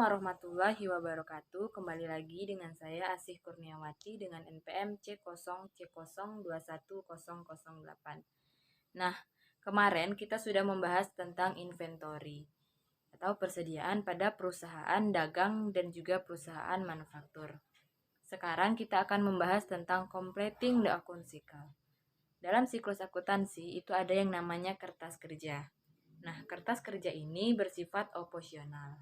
warahmatullahi wabarakatuh. Kembali lagi dengan saya Asih Kurniawati dengan NPM C0C0210008. Nah, kemarin kita sudah membahas tentang inventory atau persediaan pada perusahaan dagang dan juga perusahaan manufaktur. Sekarang kita akan membahas tentang completing the account cycle. Dalam siklus akuntansi itu ada yang namanya kertas kerja. Nah, kertas kerja ini bersifat operasional.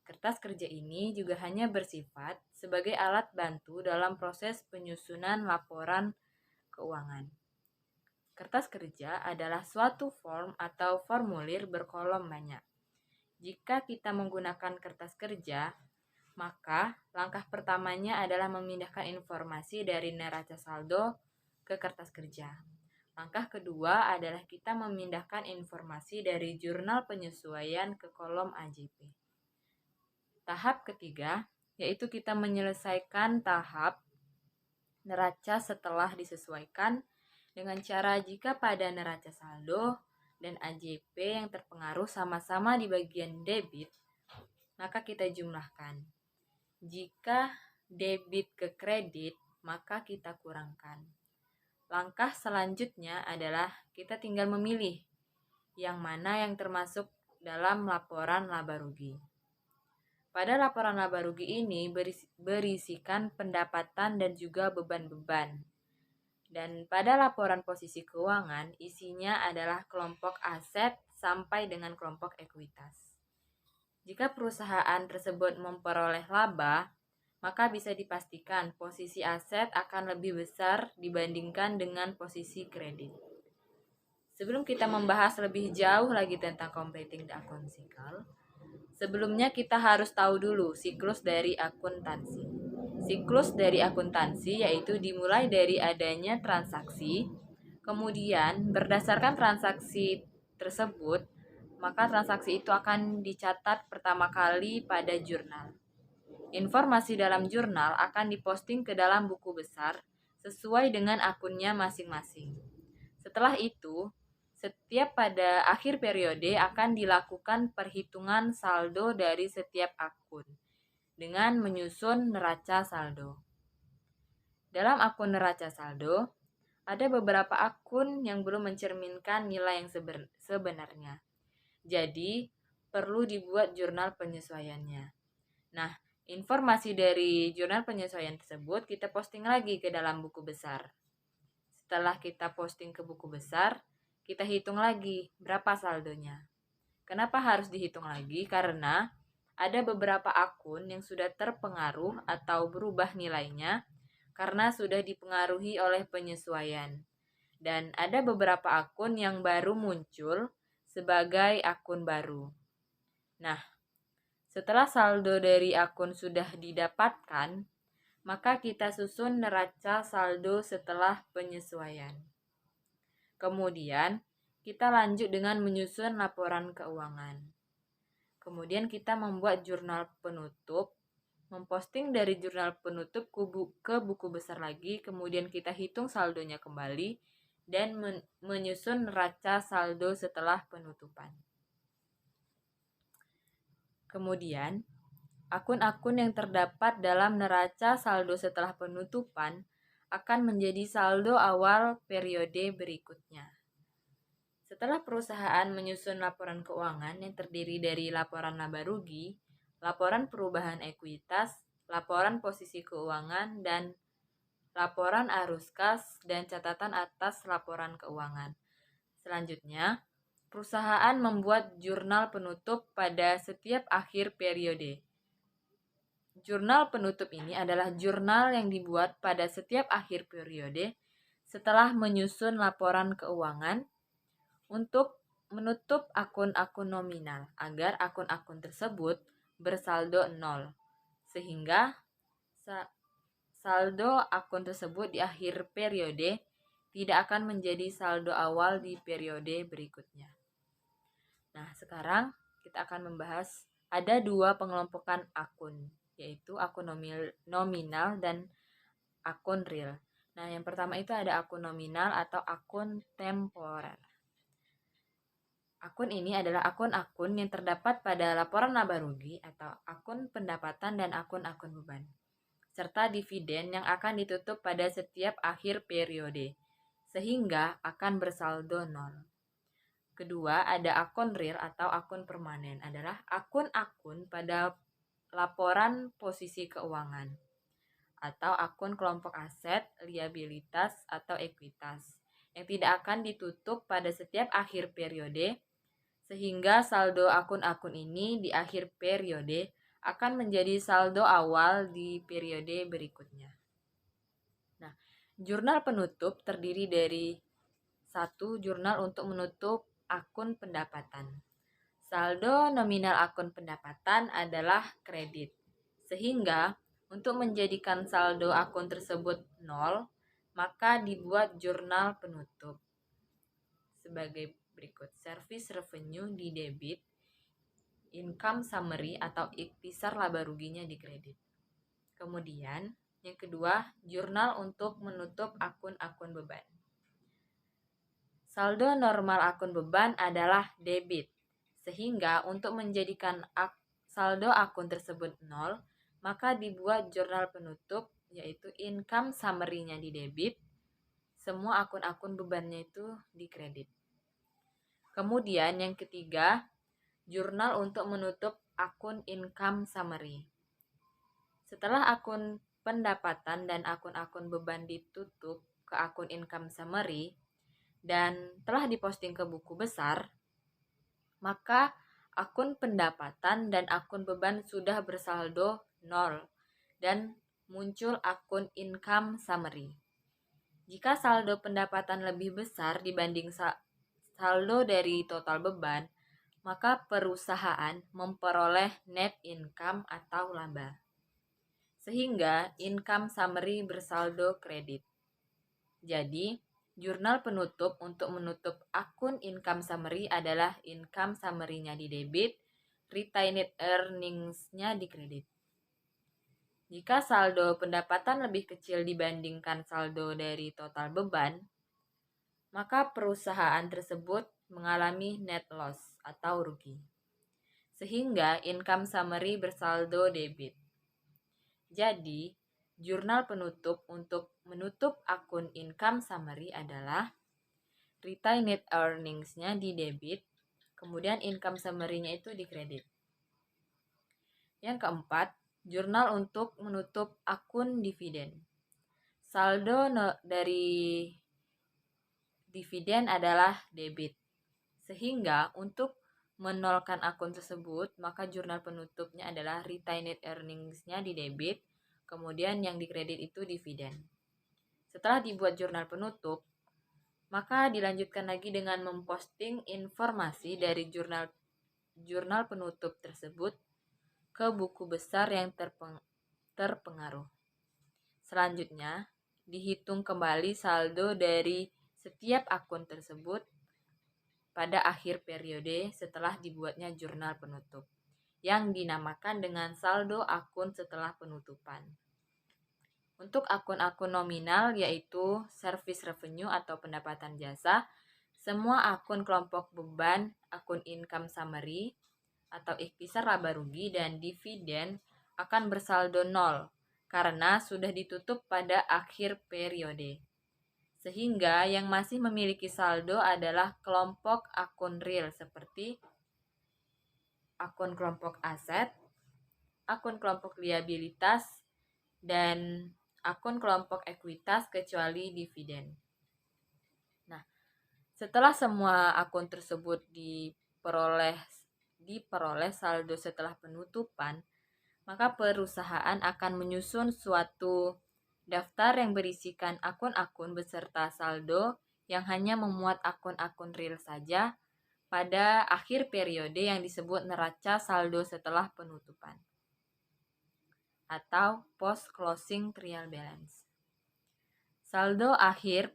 Kertas kerja ini juga hanya bersifat sebagai alat bantu dalam proses penyusunan laporan keuangan. Kertas kerja adalah suatu form atau formulir berkolom banyak. Jika kita menggunakan kertas kerja, maka langkah pertamanya adalah memindahkan informasi dari neraca saldo ke kertas kerja. Langkah kedua adalah kita memindahkan informasi dari jurnal penyesuaian ke kolom AJP. Tahap ketiga, yaitu kita menyelesaikan tahap neraca setelah disesuaikan dengan cara jika pada neraca saldo dan AJP yang terpengaruh sama-sama di bagian debit, maka kita jumlahkan. Jika debit ke kredit, maka kita kurangkan. Langkah selanjutnya adalah kita tinggal memilih yang mana yang termasuk dalam laporan laba rugi. Pada laporan laba rugi ini berisikan pendapatan dan juga beban-beban. Dan pada laporan posisi keuangan, isinya adalah kelompok aset sampai dengan kelompok ekuitas. Jika perusahaan tersebut memperoleh laba, maka bisa dipastikan posisi aset akan lebih besar dibandingkan dengan posisi kredit. Sebelum kita membahas lebih jauh lagi tentang completing the account cycle, sebelumnya kita harus tahu dulu siklus dari akuntansi. Siklus dari akuntansi yaitu dimulai dari adanya transaksi, kemudian berdasarkan transaksi tersebut, maka transaksi itu akan dicatat pertama kali pada jurnal. Informasi dalam jurnal akan diposting ke dalam buku besar sesuai dengan akunnya masing-masing. Setelah itu, setiap pada akhir periode akan dilakukan perhitungan saldo dari setiap akun dengan menyusun neraca saldo. Dalam akun neraca saldo, ada beberapa akun yang belum mencerminkan nilai yang sebenarnya. Jadi, perlu dibuat jurnal penyesuaiannya. Nah, informasi dari jurnal penyesuaian tersebut kita posting lagi ke dalam buku besar. Setelah kita posting ke buku besar, kita hitung lagi berapa saldonya. Kenapa harus dihitung lagi? Karena ada beberapa akun yang sudah terpengaruh atau berubah nilainya karena sudah dipengaruhi oleh penyesuaian. Dan ada beberapa akun yang baru muncul sebagai akun baru. Nah, setelah saldo dari akun sudah didapatkan, maka kita susun neraca saldo setelah penyesuaian. Kemudian, kita lanjut dengan menyusun laporan keuangan. Kemudian kita membuat jurnal penutup, memposting dari jurnal penutup ke buku besar lagi, kemudian kita hitung saldonya kembali, dan menyusun neraca saldo setelah penutupan. Kemudian, akun-akun yang terdapat dalam neraca saldo setelah penutupan akan menjadi saldo awal periode berikutnya. Setelah perusahaan menyusun laporan keuangan yang terdiri dari laporan laba rugi, laporan perubahan ekuitas, laporan posisi keuangan, dan laporan arus kas dan catatan atas laporan keuangan. Selanjutnya, perusahaan membuat jurnal penutup pada setiap akhir periode. Jurnal penutup ini adalah jurnal yang dibuat pada setiap akhir periode setelah menyusun laporan keuangan untuk menutup akun-akun nominal agar akun-akun tersebut bersaldo 0, sehingga saldo akun tersebut di akhir periode tidak akan menjadi saldo awal di periode berikutnya. Nah, sekarang kita akan membahas ada 2 pengelompokan akun, yaitu akun nominal dan akun real. Nah, yang pertama itu ada akun nominal atau akun temporer. Akun ini adalah akun-akun yang terdapat pada laporan laba rugi atau akun pendapatan dan akun-akun beban, serta dividen yang akan ditutup pada setiap akhir periode, sehingga akan bersaldo nol. Kedua, ada akun real atau akun permanen, adalah akun-akun pada laporan posisi keuangan, atau akun kelompok aset, liabilitas, atau ekuitas, yang tidak akan ditutup pada setiap akhir periode, sehingga saldo akun-akun ini di akhir periode akan menjadi saldo awal di periode berikutnya. Nah, jurnal penutup terdiri dari satu jurnal untuk menutup akun pendapatan. Saldo nominal akun pendapatan adalah kredit, sehingga untuk menjadikan saldo akun tersebut nol, maka dibuat jurnal penutup sebagai berikut. Service revenue di debit, income summary atau ikhtisar laba ruginya di kredit. Kemudian, yang kedua, jurnal untuk menutup akun-akun beban. Saldo normal akun beban adalah debit, sehingga untuk menjadikan saldo akun tersebut nol, maka dibuat jurnal penutup, yaitu income summary-nya di debit, semua akun-akun bebannya itu di kredit. Kemudian yang ketiga, jurnal untuk menutup akun income summary. Setelah akun pendapatan dan akun-akun beban ditutup ke akun income summary dan telah diposting ke buku besar, maka akun pendapatan dan akun beban sudah bersaldo nol dan muncul akun income summary. Jika saldo pendapatan lebih besar dibanding saldo dari total beban, maka perusahaan memperoleh net income atau laba, sehingga income summary bersaldo kredit. Jadi, jurnal penutup untuk menutup akun income summary adalah income summary-nya di debit, retained earnings-nya di kredit. Jika saldo pendapatan lebih kecil dibandingkan saldo dari total beban, maka perusahaan tersebut mengalami net loss atau rugi, sehingga income summary bersaldo debit. Jadi, jurnal penutup untuk menutup akun income summary adalah retained earnings-nya di debit, kemudian income summary-nya itu di kredit. Yang keempat, jurnal untuk menutup akun dividen. Saldo dari dividen adalah debit, sehingga untuk menolkan akun tersebut, maka jurnal penutupnya adalah retained earnings-nya di debit, kemudian yang di kredit itu dividen. Setelah dibuat jurnal penutup, maka dilanjutkan lagi dengan memposting informasi dari jurnal penutup tersebut ke buku besar yang terpengaruh. Selanjutnya, dihitung kembali saldo dari setiap akun tersebut pada akhir periode setelah dibuatnya jurnal penutup, yang dinamakan dengan saldo akun setelah penutupan. Untuk akun-akun nominal, yaitu service revenue atau pendapatan jasa, semua akun kelompok beban, akun income summary atau ikhtisar laba rugi, dan dividen akan bersaldo nol karena sudah ditutup pada akhir periode. Sehingga yang masih memiliki saldo adalah kelompok akun real seperti akun kelompok aset, akun kelompok liabilitas, dan akun kelompok ekuitas kecuali dividen. Nah, setelah semua akun tersebut diperoleh saldo setelah penutupan, maka perusahaan akan menyusun suatu daftar yang berisikan akun-akun beserta saldo yang hanya memuat akun-akun real saja pada akhir periode yang disebut neraca saldo setelah penutupan atau post closing trial balance. Saldo akhir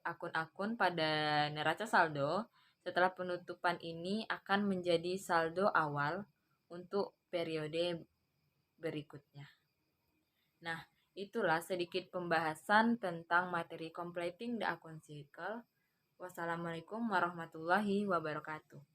akun-akun pada neraca saldo setelah penutupan ini akan menjadi saldo awal untuk periode berikutnya. Nah, itulah sedikit pembahasan tentang materi completing the account cycle. Wassalamualaikum warahmatullahi wabarakatuh.